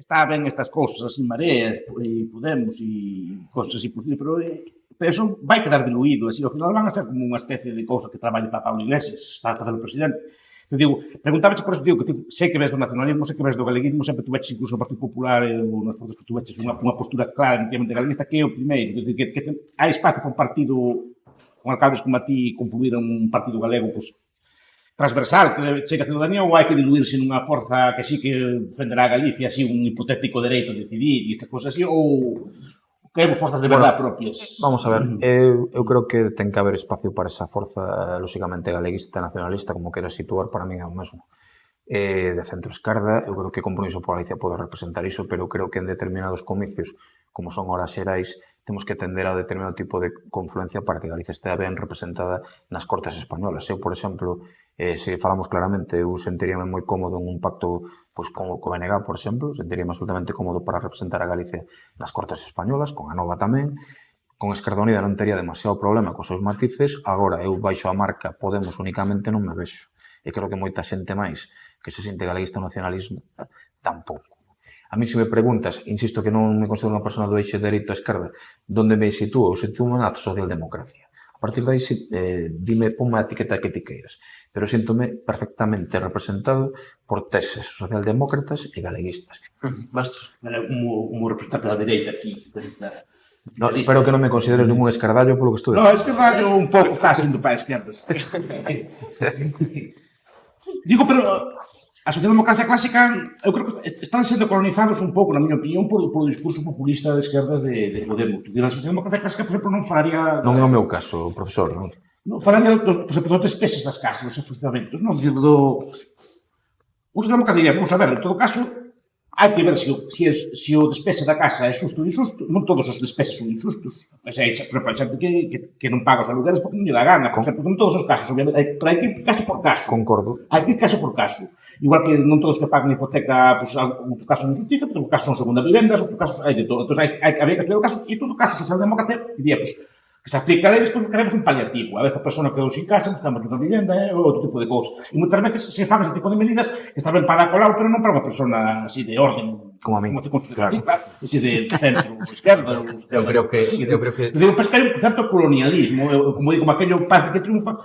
está ben estas cousas así, Mareas, e Podemos e cousas así, pero eso vai quedar diluído, así, ao final van a ser como unha especie de cousa que traballe para Pablo Iglesias, para facer o presidente. Eu digo, preguntábache por eso, digo, que sei que ves do nacionalismo, sei que ves do galeguismo, sempre tuveches incluso no Partido Popular, ou nas fotos que tuveches unha postura clara, efectivamente, galeguista, que é o primeiro, que hai espacio para un partido, con alcaldes como a ti, confluir un partido galego, pois, transversal que chegue a ciudadanía, ou hai que diluirse nunha forza que sí que defenderá a Galicia, así un hipotético dereito a decidir e estas cousas así, ou queremos forzas de verdade propias? Vamos a ver, eu creo que ten que haber espacio para esa forza, lóxicamente, galeguista, nacionalista, como queira situar, para min é o mesmo. De centro-esquerda, eu creo que Compromiso por Galicia pode representar iso, pero creo que en determinados comicios, como son horas xerais, temos que tender a determinado tipo de confluencia para que Galicia estea ben representada nas Cortes españolas. Eu, por exemplo, se falamos claramente, eu sentiríame moi cómodo en un pacto pois, co BNG, por exemplo, sentiríame absolutamente cómodo para representar a Galicia nas Cortes españolas, con a Nova tamén. Con Esquerda Unida non tería demasiado problema cos seus matices, agora eu baixo a marca Podemos únicamente non me vexo. E creo que moita xente máis que se sinte galeguista nacionalismo tampouco. A mí se me preguntas, insisto que non me considero unha persona do eixe dereito a esquerda, donde me sitúo? Eu sitúo na socialdemocracia. A partir de aí, dime, ponme a etiqueta que ti queiras. Pero síntome perfectamente representado por teses socialdemócratas e galeguistas. Bastos. Como representante da dereita aquí. No, espero que non me consideres ningún escardallo polo que estou dicindo. No, escardallo un pouco está sendo para esquerdas. Digo, pero a socialdemocracia clásica, eu creo que están sendo colonizados un pouco, na miña opinión, por discurso populista de esquerdas de Podemos. A socialdemocracia clásica, por exemplo, non falaría... Non é o meu caso, profesor. Non falaría dos despeses das casas, dos oficiamentos, non? O socialdemocracia diría, vamos a ver, en todo caso, hai que ver se o despese da casa é xusto ou injusto. Non todos os despeses son injustos. Por exemplo, hai xente que non paga os alugueres porque non lle dá gana. Por exemplo, non todos os casos, obviamente, pero hai que ir caso por caso. Concordo. Hai que ir caso por caso. Igual que non todos que pagan hipoteca, pues, outros casos son justiza, outros casos son segunda vivendas, outros casos hai de todo. Entón, hai que ver o caso, e todo caso socialdemócrata diría, pues, que se aplica a lei, despois queremos un paliativo. A esta persona quedou sin casa, buscamos unha vivenda, ou outro tipo de cousas. E moitas veces se fan ese tipo de medidas que está ben para colau, pero non para unha persona así de orden. Como a mí. Claro. Así de centro, esquerda. Eu creo que... Digo, pues que hai un certo colonialismo, como digo, como aquello parece que triunfa.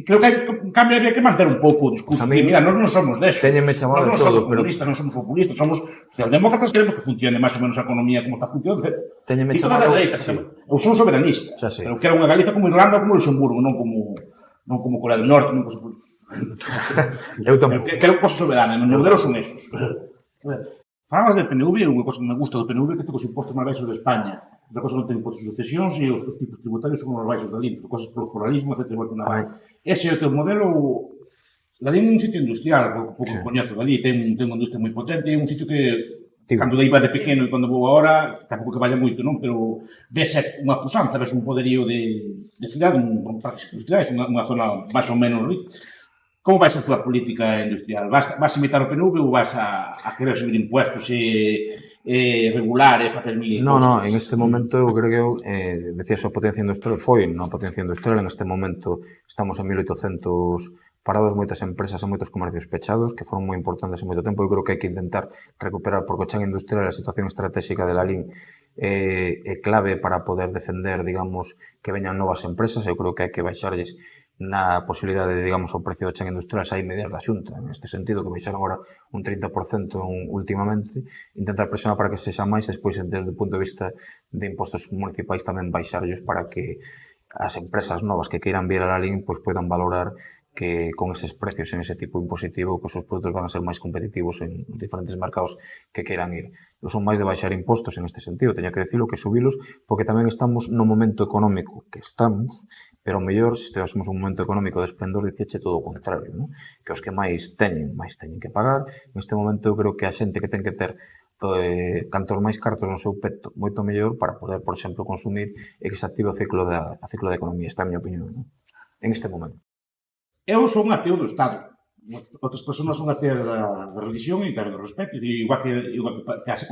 Creo que hai un cambio, habría que manter un pouco o discurso. Pues Mira, nós non somos deso. Téñeme chamado de todo, pero... Non somos populistas, somos socialdemócratas, queremos que funcione máis ou menos a economía como está funcionando. Téñeme chamado... Eu son soberanista. Pero quero unha Galicia como Irlanda ou como Luxemburgo, non como Corea del Norte, non como... Eu tampouco. Quero cosas soberanas, os modelos son esos. Falabas del PNV, unha cosa que me gusta do PNV que ten os impostos máis baixos de España. Outra cosa non ten impostos de sucesións e os tipos tributarios son os baixos da LIN, cosas polo foralismo, etc. Ese é o teu modelo. La LIN é un sitio industrial, pouco coñezo dali, ten unha industria moi potente, é un sitio que cando iba de pequeno e cando vou agora, tampouco que vaya moito, non? Pero ves unha pusanza, ves un poderío de cidade, un parques industriais, unha zona máis ou menos rica. Como vai ser a túa política industrial? Vas imitar o PNV ou vas a querer subir impuestos e regular e facer mil... No, en este momento eu creo que decías a potencia industrial, foi unha potencia industrial, en este momento estamos en 1800 parados, moitas empresas e moitos comercios pechados que foron moi importantes en moito tempo. Eu creo que hai que intentar recuperar, porque o chan industrial, a situación estratégica de la LIN é clave para poder defender, digamos, que veñan novas empresas. Eu creo que hai que baixarlles na posibilidade de, digamos, o precio do chan industrial hai medidas da Xunta, en este sentido, que baixaron agora un 30% últimamente, intentar presionar para que sexa máis, despois, desde o punto de vista de impostos municipais, tamén baixarllos para que as empresas novas que queiran vir a la LIN pois poidan valorar que con eses precios en ese tipo impositivo que os seus produtos van a ser máis competitivos en diferentes mercados que queiran ir. Eu son máis de baixar impostos en este sentido, teña que decirlo, que subilos, porque tamén estamos no momento económico que estamos, pero mellor, se estivésemos un momento económico de esplendor, dicirche todo o contrario, non? Que os que máis teñen que pagar. En este momento eu creo que a xente que ten que ter cantos máis cartos no seu peto, moito mellor para poder, por exemplo, consumir e que se active o ciclo da economía. Esta é a miña opinión, non? En este momento. Eu son un ateo do Estado. Outras persoas son ateas da religión e claro, do respeto. Igual que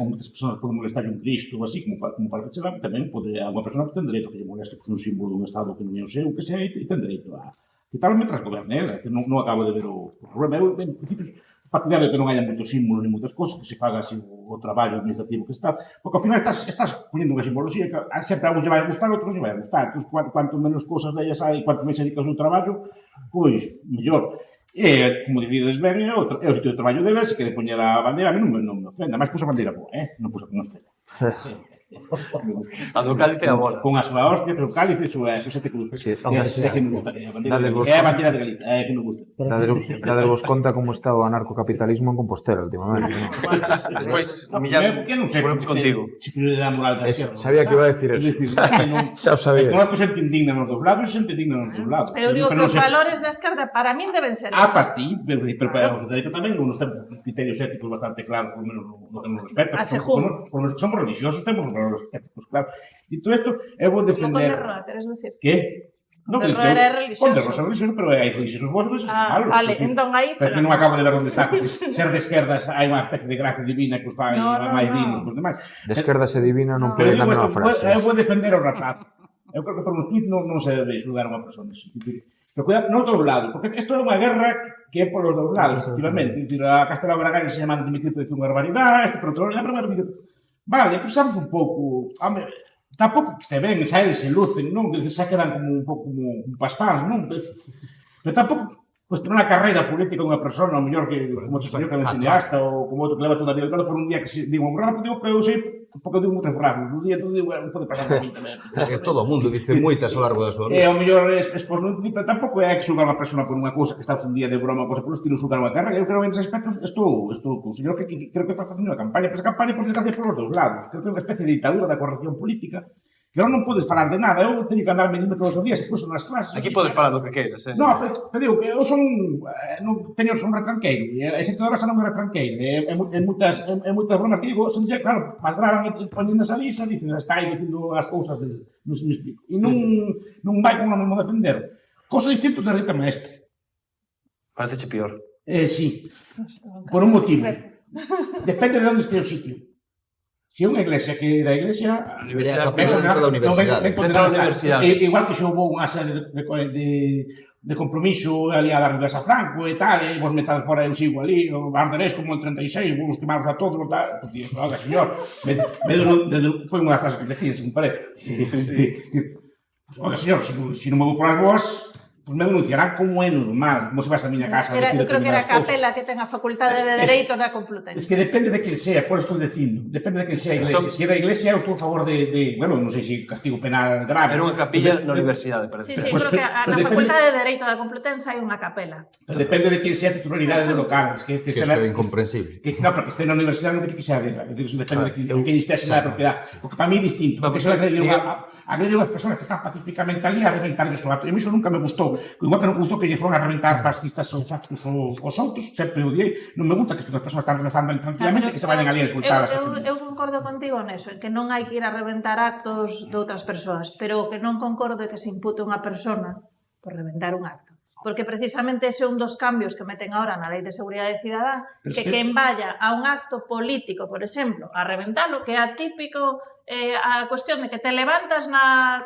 moitas persoas poden molestar un Cristo ou así, como para fechar, tamén pode unha persona que ten dereito que lle moleste que é un símbolo dun Estado que non é o seu, que sea, e ten dereito a quitarlo mentras goberne. Non acabo de ver o problema. Eu, en principio, partidario de que non haya moitos símbolos ni moitas cosas, que se faga así o traballo administrativo que está, porque ao final estás poniendo unha simbología que sempre a uns lle vai a gustar, a outros lle vai a gustar. Entón, cuanto menos cosas dellas hai, cuanto máis se dedica ao seu traballo, pois, mellor. E, como divides ben, é o sitio de traballo deles, que de poñer a bandeira, a mí non me ofenda, máis puso a bandeira boa, non puso con estrela. A do cálice é a bola. Con a súa hostia, pero o cálice, súa sete cruzes. É que me gusta, é a bandeira de Galicia, é que me gusta. Dades vos conta como está o anarcocapitalismo en Compostela últimamente. Despois, Millán, volvemos contigo. Se prioridade moral da esquerda. Sabía que iba a decir eso. Xa o sabía. Conozco xente indigna nos dos lados e xente indigna nos dos lados. Pero digo que os valores da esquerda para min deben ser esos. Para ti, pero para os dereito tamén nos temos criterios éticos bastante claros, por menos no que nos respecta. Somos religiosos, temos os valores éticos, claro. E todo isto, eu vou defender... Como Conde Roa, queres decir? Que? Conde Roa era religioso. Conde Roa é religioso, pero hai religiosos bons, religiosos malos. Vale, entón aí pero que non acabo de ver onde está, porque ser de esquerdas hai unha especie de gracia divina que os fai máis dignos que os demais. De esquerdas e divina non pode na mesma frase. Eu vou defender o retrato. Eu creo que por un tuit non se debe xulgar a unha persona. Pero cuidado, non todos lados, porque isto é unha guerra que é polos dous lados, efectivamente. A Castela Bragán se llaman de dimitir por decir unha barbaridade, este por outro lado, vale, pensamos un pouco, tampouco que este ben, xa eles se lucen, non? Xa quedan como un pouco como paspáns, non? Pero tampouco cuestionar a carreira política dunha persona, ou mellor que como outro señor que é un cineasta, ou como outro que leva toda a vida por un día que se diga unha borrada, porque digo que eu sei, porque eu digo moitas borradas, un día todo digo, non pode pasar por mí tamén. Todo o mundo dice moitas ao largo da súa vida. E ao mellor, pero tampouco é que xulgar unha persona por unha cousa que está un día de broma, cousa por estilo, xulgar unha carreira. Eu creo que en ese aspecto estou con o señor que creo que está facendo a campaña, pero esa campaña por desgracia por os dous lados. Creo que é unha especie de ditadura da corrección política, que non podes falar de nada, eu teño que andar medime todos os días, incluso nas clases. Aquí podes falar do que queiras, Non, pero digo que eu son retranqueiro, e ese toda xa non é retranqueiro, e moitas bromas que digo, son xa, claro, malgraban e poñendo esa lisa, dicen, está aí dicindo as cousas, non se me explico. E non vai con o mesmo defender. Cosa distinto de Rita Maestre. Pareceche pior. Sí, por un motivo. Depende de onde este o sitio. Se é unha iglesia que da iglesia... Debería caper dentro da universidade. Dentro da universidade. Igual que se houve unha serie de compromiso ali a dar vidas a Franco e tal, e vos metades fora eu sigo ali, o arderéis como el 36, vos quemaros a todos, tal, porque, oiga, señor, foi unha frase que decía, según parece. Oiga, señor, se non me vou por as boas, pues me denunciarán como é normal, como se vas a miña casa a decir eu creo que era a determinadas Capela que ten a facultade de Dereito da Complutense. Es que depende de quen sea, por estou dicindo, depende de quen sea a iglesia. Se é da iglesia, eu estou a favor de bueno, non sei se castigo penal grave. Era unha capilla na universidade, parece. Sí, creo que na facultade de Dereito da Complutense hai unha capela. Pero depende de quen sea a titularidade do local. Que iso é incomprensible. Non, porque este na universidade non dice que sea dela. Depende de quen estea na propiedade. Porque para mí é distinto. Porque eso agrediu as persoas que están pacíficamente ali a reventar o ato. E a mí iso nunca me gustou. Igual que non gustou que lle foran a reventar fascistas os actos os outros, sempre odiei. Non me gusta que as persoas están rezando ali tranquilamente que se vayan ali a insultar. Eu concordo contigo neso, en que non hai que ir a reventar actos de outras persoas, pero o que non concordo é que se impute unha persona por reventar un acto. Porque precisamente ese é un dos cambios que meten agora na Lei de Seguridade Cidadá, que quen vaya a un acto político, por exemplo, a reventalo, que é atípico a cuestión de que te levantas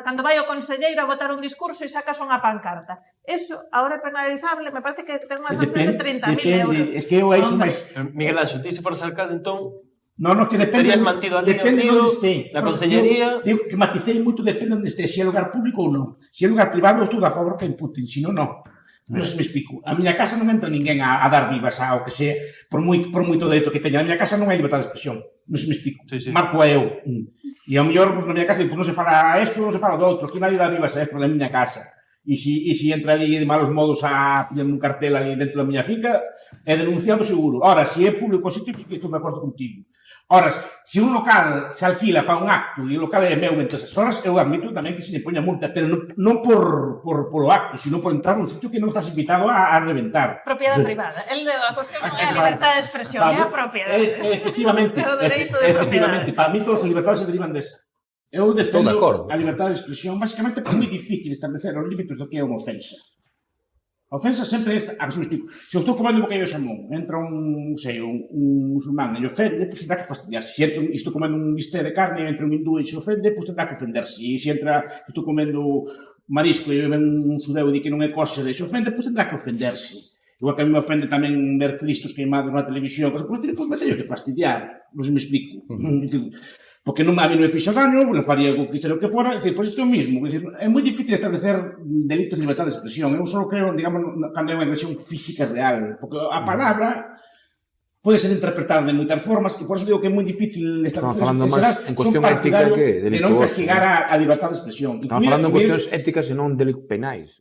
cando vai o conselleiro a botar un discurso e sacas unha pancarta. Eso, ahora é penalizable, me parece que ten unha sanción de 30.000 euros. Es que eu aí son máis... Miguel Anxo, ti se foras alcalde, entón... No, que depende... Terías mantido ali contigo, na consellería... Digo que maticei moito, depende onde este, se é lugar público ou non. Se é lugar privado, estou a favor que imputen, se non, non. Non se me explico. A miña casa non entra ninguén a dar vivas ao que sea, por moito dereito que teña. A miña casa non hai libertad de expresión. Non se me explico. Marco a eu. E ao mellor, na miña casa, digo, non se fala isto, non se fala do outro, que nadie dá vivas a isto na miña casa. E se entra ali de malos modos a pillar un cartel ali dentro da miña finca, é denunciado seguro. Ora, se é público o sitio, que estou de acordo contigo. Ora, se un local se alquila para un acto e o local é meu entre esas horas, eu admito tamén que se lle poña multa, pero non polo acto, sino por entrar nun sitio que non estás invitado a reventar. Propiedade privada. A cuestión non é a libertade de expresión, é a propiedade. Efectivamente, para mí todas as libertades se derivan desa. Eu defendo a libertade de expresión, basicamente é moi difícil establecer os límites do que é unha ofensa. A ofensa sempre é esta, a ver se me explico. Se eu estou comendo un bocadillo de xamón, entra un musulmán e ofende, pois tendrá que fastidiarse. Se estou comendo un bistec de carne e entra un hindú e se ofende, pois tendrá que ofenderse. E se estou comendo marisco e ven un judeu e di que non é kosher e se ofende, pois tendrá que ofenderse. Igual que a mí me ofende tamén ver Cristos queimados na televisión, pues me teño que fastidiar, non se me explico. Porque non, a mí non me fixo daño, le faría o que quixera o que fora, pois isto é o mismo. É moi difícil establecer delitos de libertad de expresión. Eu só creo, digamos, cando é unha agresión física real, porque a palabra pode ser interpretada de moitas formas, e por eso digo que é moi difícil Estamos falando máis en cuestión ética que delictuosa. De non castigar a libertad de expresión. Estamos falando en cuestións éticas e non penais.